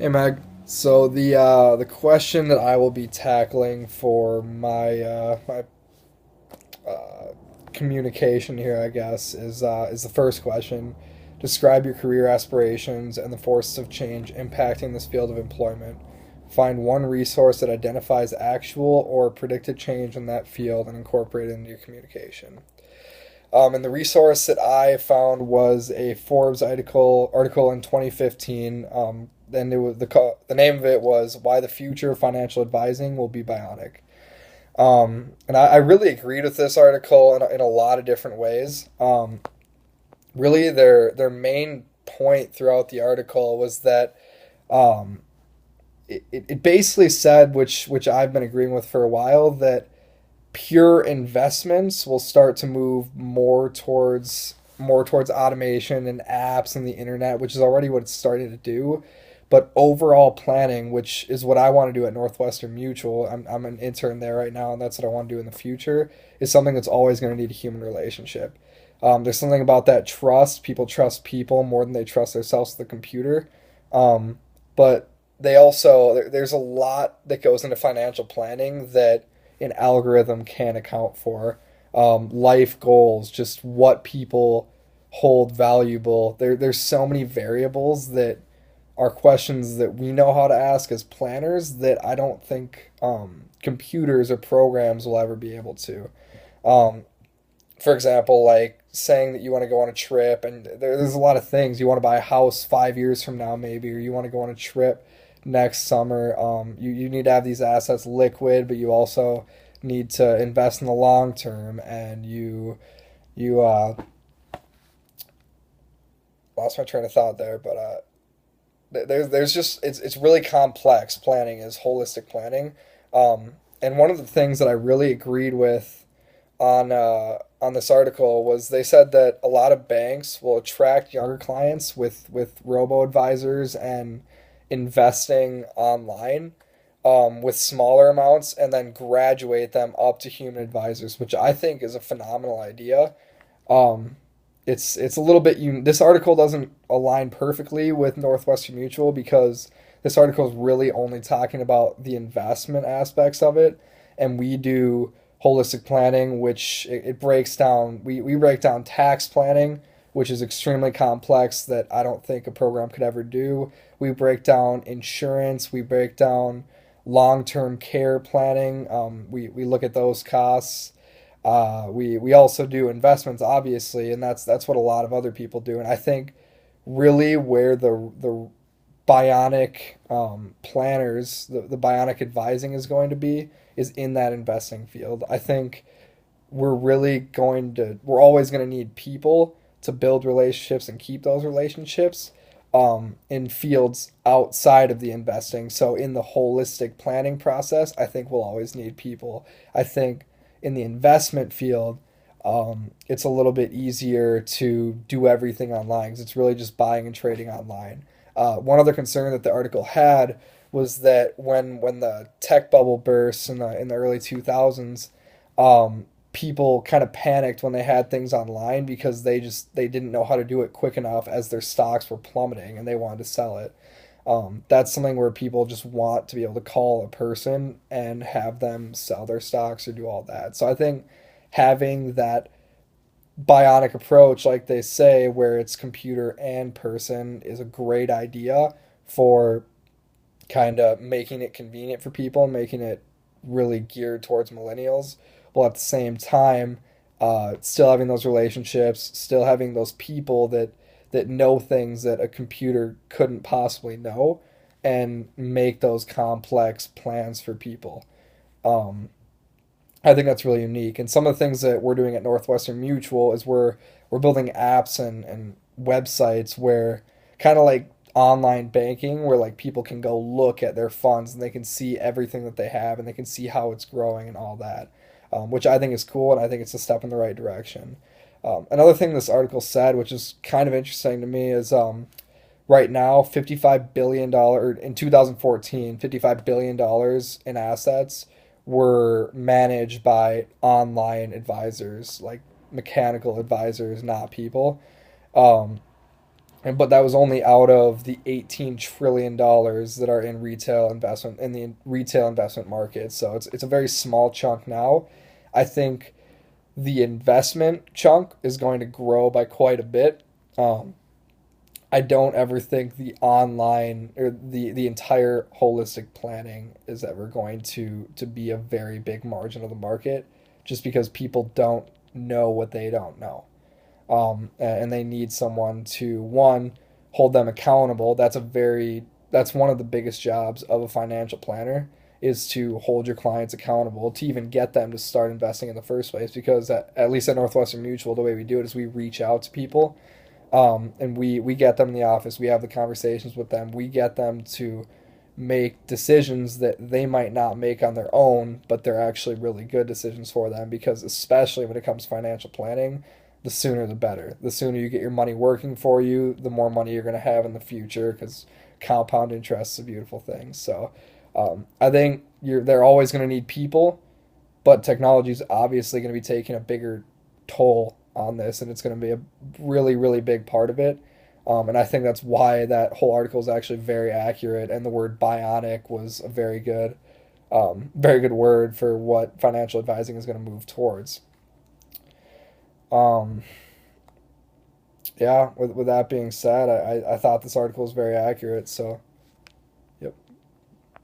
Hey Meg. So the question that I will be tackling for my communication here, I guess, is the first question. Describe your career aspirations and the forces of change impacting this field of employment. Find one resource that identifies actual or predicted change in that field and incorporate it into your communication. And the resource that I found was a Forbes article in 2015. And it was the name of it was "Why the Future of Financial Advising Will Be Bionic." And I really agreed with this article in a lot of different ways. Really, their main point throughout the article was that um, it basically said, which I've been agreeing with for a while, that pure investments will start to move more towards automation and apps and the internet, which is already what it's starting to do. But overall planning, which is what I want to do at Northwestern Mutual, I'm an intern there right now, and that's what I want to do in the future, is something that's always going to need a human relationship. There's something about that trust. People trust people more than they trust themselves with the computer. But there's a lot that goes into financial planning that an algorithm can account for. Life goals, just what people hold valuable. There's so many variables that are questions that we know how to ask as planners that I don't think computers or programs will ever be able to. Um, for example, like saying that you want to go on a trip, and there's a lot of things. You want to buy a house 5 years from now, maybe, or you want to go on a trip next summer. You need to have these assets liquid, but you also need to invest in the long term, and you lost my train of thought there, but there's just it's really complex. Planning is holistic planning, and one of the things that I really agreed with on this article was they said that a lot of banks will attract younger clients with robo advisors and investing online, with smaller amounts, and then graduate them up to human advisors, which I think is a phenomenal idea. Um, it's a little bit this article doesn't align perfectly with Northwestern Mutual because this article is really only talking about the investment aspects of it, and we do holistic planning, which it breaks down. We break down tax planning, which is extremely complex that I don't think a program could ever do. We break down insurance. We break down long-term care planning. We look at those costs. We also do investments, obviously, and that's what a lot of other people do. And I think really where the bionic planners, the bionic advising is going to be is in that investing field. I think we're always going to need people to build relationships and keep those relationships in fields outside of the investing. So in the holistic planning process, I think we'll always need people. I think in the investment field, it's a little bit easier to do everything online because it's really just buying and trading online. One other concern that the article had was that when the tech bubble burst in the early 2000s, people kind of panicked when they had things online because they didn't know how to do it quick enough as their stocks were plummeting and they wanted to sell it. That's something where people just want to be able to call a person and have them sell their stocks or do all that. So I think having that bionic approach, like they say, where it's computer and person, is a great idea for kind of making it convenient for people, making it really geared towards millennials, while at the same time, still having those relationships, still having those people that know things that a computer couldn't possibly know, and make those complex plans for people. Um, I think that's really unique. And some of the things that we're doing at Northwestern Mutual is we're building apps and websites where kind of like online banking where like people can go look at their funds and they can see everything that they have and they can see how it's growing and all that, which I think is cool and I think it's a step in the right direction. Another thing this article said, which is kind of interesting to me, is right now $55 billion in 2014, $55 billion in assets were managed by online advisors, like mechanical advisors, not people. Um, and but that was only out of the $18 trillion that are in retail investment in the retail investment market. So it's a very small chunk now. I think the investment chunk is going to grow by quite a bit. Um, I don't ever think the online or the entire holistic planning is ever going to be a very big margin of the market, just because people don't know what they don't know, and they need someone to one hold them accountable. That's one of the biggest jobs of a financial planner is to hold your clients accountable to even get them to start investing in the first place. Because at least at Northwestern Mutual, the way we do it is we reach out to people, and we get them in the office. We have the conversations with them. We get them to make decisions that they might not make on their own, but they're actually really good decisions for them. Because especially when it comes to financial planning, the sooner the better. The sooner you get your money working for you, the more money you're going to have in the future. Because compound interest is a beautiful thing. So I think they're always going to need people, but technology is obviously going to be taking a bigger toll on this, and it's going to be a really, really big part of it. And I think that's why that whole article is actually very accurate, and the word bionic was a very good word for what financial advising is going to move towards. Um, yeah, with that being said, I thought this article was very accurate. So